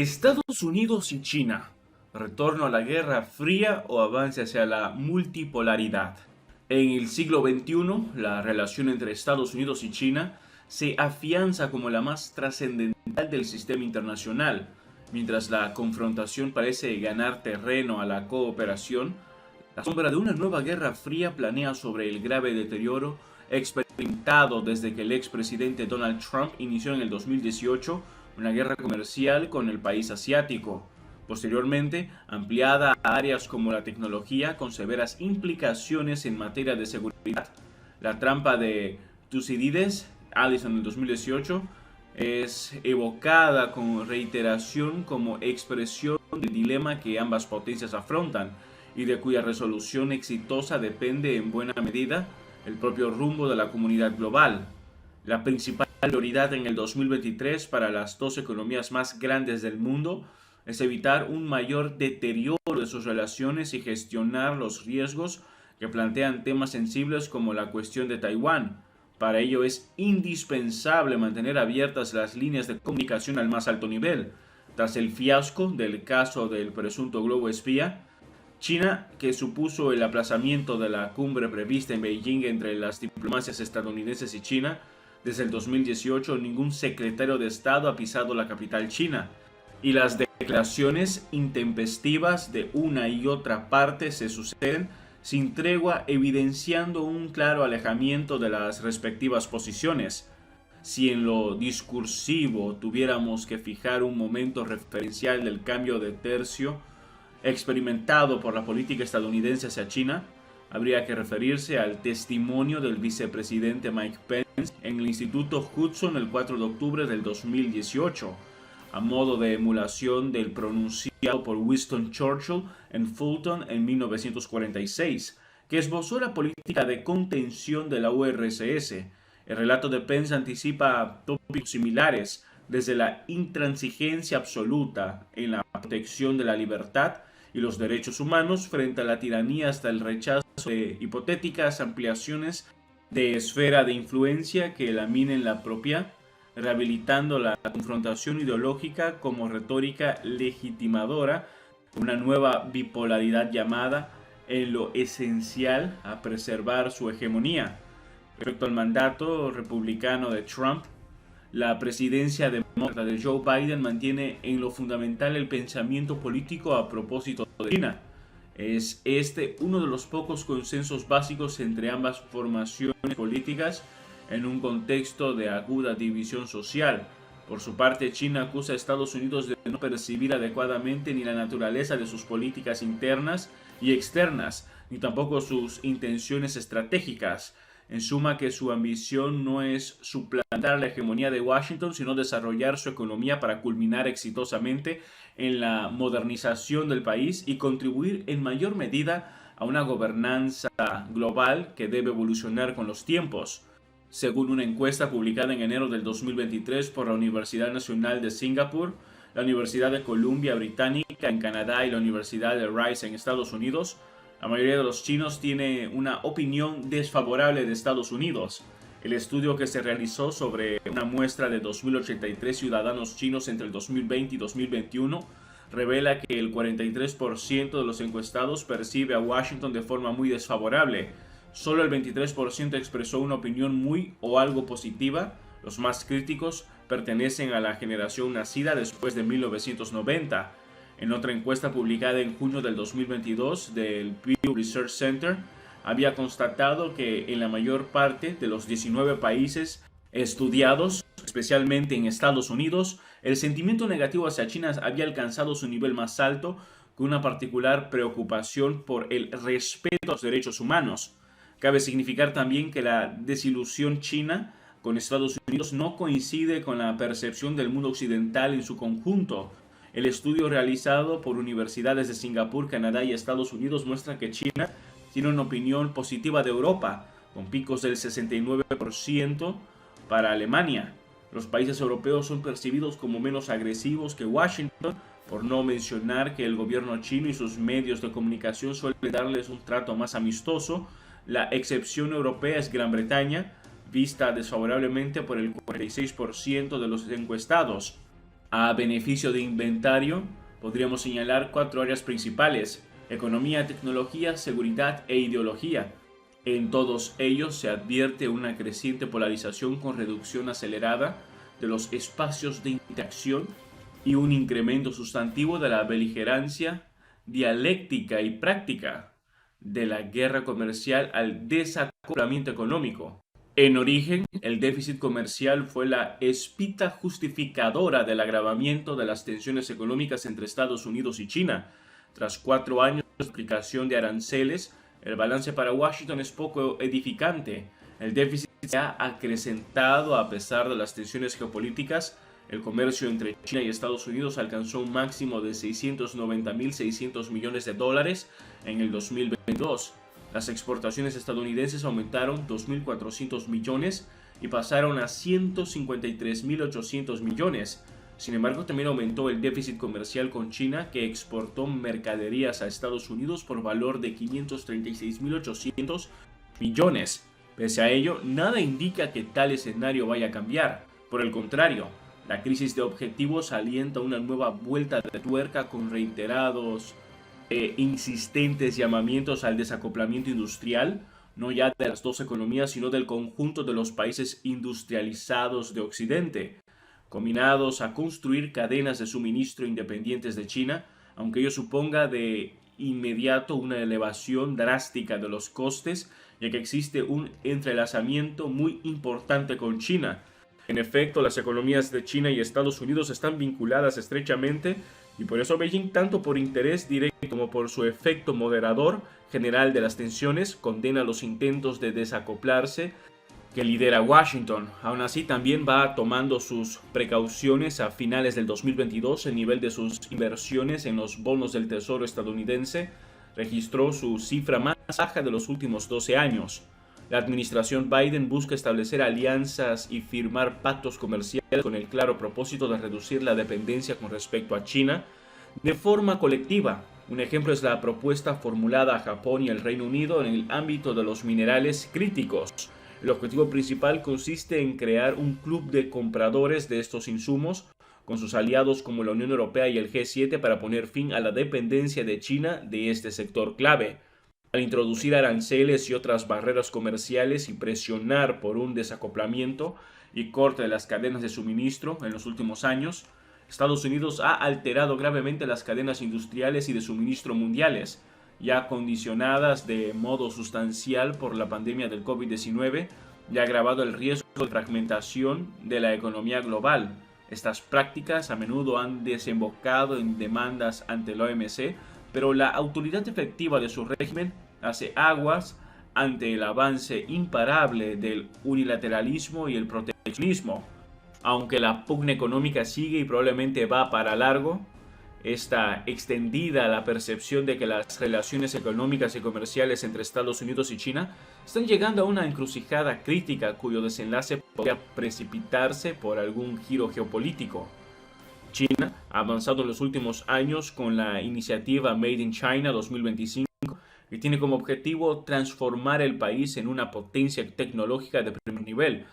Estados Unidos y China. ¿Retorno a la Guerra Fría o avance hacia la multipolaridad? En el siglo XXI, la relación entre Estados Unidos y China se afianza como la más trascendental del sistema internacional. Mientras la confrontación parece ganar terreno a la cooperación, la sombra de una nueva Guerra Fría planea sobre el grave deterioro experimentado desde que el expresidente Donald Trump inició en el 2018 una guerra comercial con el país asiático, posteriormente ampliada a áreas como la tecnología con severas implicaciones en materia de seguridad. La trampa de Tucídides, Allison en el 2018, es evocada con reiteración como expresión del dilema que ambas potencias afrontan y de cuya resolución exitosa depende en buena medida el propio rumbo de la comunidad global. La principal prioridad en el 2023 para las dos economías más grandes del mundo es evitar un mayor deterioro de sus relaciones y gestionar los riesgos que plantean temas sensibles como la cuestión de Taiwán. Para ello es indispensable mantener abiertas las líneas de comunicación al más alto nivel. Tras el fiasco del caso del presunto globo espía, China, que supuso el aplazamiento de la cumbre prevista en Beijing entre las diplomacias estadounidenses y China, desde el 2018 ningún secretario de Estado ha pisado la capital china, y las declaraciones intempestivas de una y otra parte se suceden sin tregua, evidenciando un claro alejamiento de las respectivas posiciones. Si en lo discursivo tuviéramos que fijar un momento referencial del cambio de tercio experimentado por la política estadounidense hacia China, habría que referirse al testimonio del vicepresidente Mike Pence en el Instituto Hudson el 4 de octubre del 2018, a modo de emulación del pronunciado por Winston Churchill en Fulton en 1946, que esbozó la política de contención de la URSS. El relato de Pence anticipa tópicos similares, desde la intransigencia absoluta en la protección de la libertad y los derechos humanos frente a la tiranía hasta el rechazo de hipotéticas ampliaciones de esfera de influencia que laminen la propia, rehabilitando la confrontación ideológica como retórica legitimadora, una nueva bipolaridad llamada en lo esencial a preservar su hegemonía. Respecto al mandato republicano de Trump, la presidencia demócrata de Joe Biden mantiene en lo fundamental el pensamiento político a propósito de China. Es este uno de los pocos consensos básicos entre ambas formaciones políticas en un contexto de aguda división social. Por su parte, China acusa a Estados Unidos de no percibir adecuadamente ni la naturaleza de sus políticas internas y externas, ni tampoco sus intenciones estratégicas. En suma, que su ambición no es suplantar la hegemonía de Washington, sino desarrollar su economía para culminar exitosamente en la modernización del país y contribuir en mayor medida a una gobernanza global que debe evolucionar con los tiempos. Según una encuesta publicada en enero del 2023 por la Universidad Nacional de Singapur, la Universidad de Columbia Británica en Canadá y la Universidad de Rice en Estados Unidos, la mayoría de los chinos tiene una opinión desfavorable de Estados Unidos. El estudio, que se realizó sobre una muestra de 2.083 ciudadanos chinos entre el 2020 y 2021, revela que el 43% de los encuestados percibe a Washington de forma muy desfavorable. Solo el 23% expresó una opinión muy o algo positiva. Los más críticos pertenecen a la generación nacida después de 1990. En otra encuesta publicada en junio del 2022 del Pew Research Center, había constatado que en la mayor parte de los 19 países estudiados, especialmente en Estados Unidos, el sentimiento negativo hacia China había alcanzado su nivel más alto, con una particular preocupación por el respeto a los derechos humanos. Cabe significar también que la desilusión china con Estados Unidos no coincide con la percepción del mundo occidental en su conjunto. El estudio realizado por universidades de Singapur, Canadá y Estados Unidos muestra que China tiene una opinión positiva de Europa, con picos del 69% para Alemania. Los países europeos son percibidos como menos agresivos que Washington, por no mencionar que el gobierno chino y sus medios de comunicación suelen darles un trato más amistoso. La excepción europea es Gran Bretaña, vista desfavorablemente por el 46% de los encuestados. A beneficio de inventario, podríamos señalar cuatro áreas principales: economía, tecnología, seguridad e ideología. En todos ellos se advierte una creciente polarización con reducción acelerada de los espacios de interacción y un incremento sustantivo de la beligerancia dialéctica y práctica, de la guerra comercial al desacoplamiento económico. En origen, el déficit comercial fue la espita justificadora del agravamiento de las tensiones económicas entre Estados Unidos y China. Tras 4 años de aplicación de aranceles, el balance para Washington es poco edificante. El déficit se ha acrecentado a pesar de las tensiones geopolíticas. El comercio entre China y Estados Unidos alcanzó un máximo de 690.600 millones de dólares en el 2022. Las exportaciones estadounidenses aumentaron 2.400 millones y pasaron a 153.800 millones. Sin embargo, también aumentó el déficit comercial con China, que exportó mercaderías a Estados Unidos por valor de 536.800 millones. Pese a ello, nada indica que tal escenario vaya a cambiar. Por el contrario, la crisis de objetivos alienta una nueva vuelta de tuerca con reiterados insistentes llamamientos al desacoplamiento industrial, no ya de las dos economías, sino del conjunto de los países industrializados de Occidente, combinados a construir cadenas de suministro independientes de China, aunque ello suponga de inmediato una elevación drástica de los costes, ya que existe un entrelazamiento muy importante con China. En efecto, las economías de China y Estados Unidos están vinculadas estrechamente y por eso Beijing, tanto por interés directo como por su efecto moderador general de las tensiones, condena los intentos de desacoplarse que lidera Washington. Aún así, también va tomando sus precauciones. A finales del 2022, el nivel de sus inversiones en los bonos del Tesoro estadounidense registró su cifra más baja de los últimos 12 años. La administración Biden busca establecer alianzas y firmar pactos comerciales con el claro propósito de reducir la dependencia con respecto a China de forma colectiva. Un ejemplo es la propuesta formulada a Japón y el Reino Unido en el ámbito de los minerales críticos. El objetivo principal consiste en crear un club de compradores de estos insumos con sus aliados como la Unión Europea y el G7 para poner fin a la dependencia de China de este sector clave. Al introducir aranceles y otras barreras comerciales y presionar por un desacoplamiento y corte de las cadenas de suministro en los últimos años, Estados Unidos ha alterado gravemente las cadenas industriales y de suministro mundiales, ya condicionadas de modo sustancial por la pandemia del COVID-19, y ha agravado el riesgo de fragmentación de la economía global. Estas prácticas a menudo han desembocado en demandas ante la OMC, pero la autoridad efectiva de su régimen hace aguas ante el avance imparable del unilateralismo y el proteccionismo. Aunque la pugna económica sigue y probablemente va para largo, está extendida la percepción de que las relaciones económicas y comerciales entre Estados Unidos y China están llegando a una encrucijada crítica cuyo desenlace podría precipitarse por algún giro geopolítico. China ha avanzado en los últimos años con la iniciativa Made in China 2025, que tiene como objetivo transformar el país en una potencia tecnológica de primer nivel,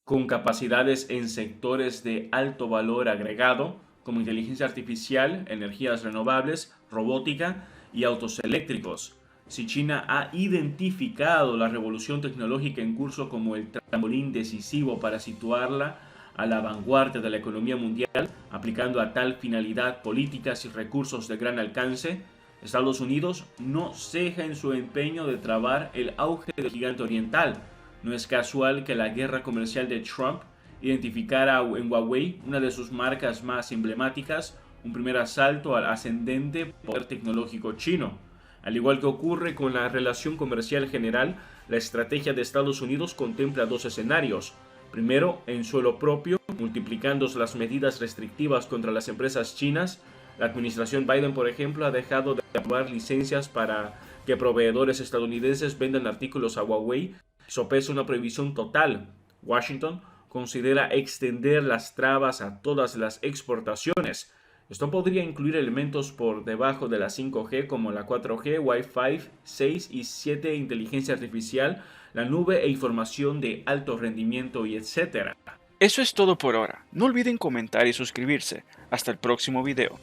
con capacidades en sectores de alto valor agregado, como inteligencia artificial, energías renovables, robótica y autos eléctricos. Si China ha identificado la revolución tecnológica en curso como el trampolín decisivo para situarla a la vanguardia de la economía mundial, aplicando a tal finalidad políticas y recursos de gran alcance, Estados Unidos no ceja en su empeño de trabar el auge del gigante oriental. No es casual que la guerra comercial de Trump identificara en Huawei, una de sus marcas más emblemáticas, un primer asalto al ascendente poder tecnológico chino. Al igual que ocurre con la relación comercial general, la estrategia de Estados Unidos contempla dos escenarios. Primero, en suelo propio, multiplicando las medidas restrictivas contra las empresas chinas. La administración Biden, por ejemplo, ha dejado de aprobar licencias para que proveedores estadounidenses vendan artículos a Huawei. Sopesa una prohibición total. Washington considera extender las trabas a todas las exportaciones. Esto podría incluir elementos por debajo de la 5G como la 4G, Wi-Fi 6 y 7, inteligencia artificial, la nube e información de alto rendimiento y etc. Eso es todo por ahora. No olviden comentar y suscribirse. Hasta el próximo video.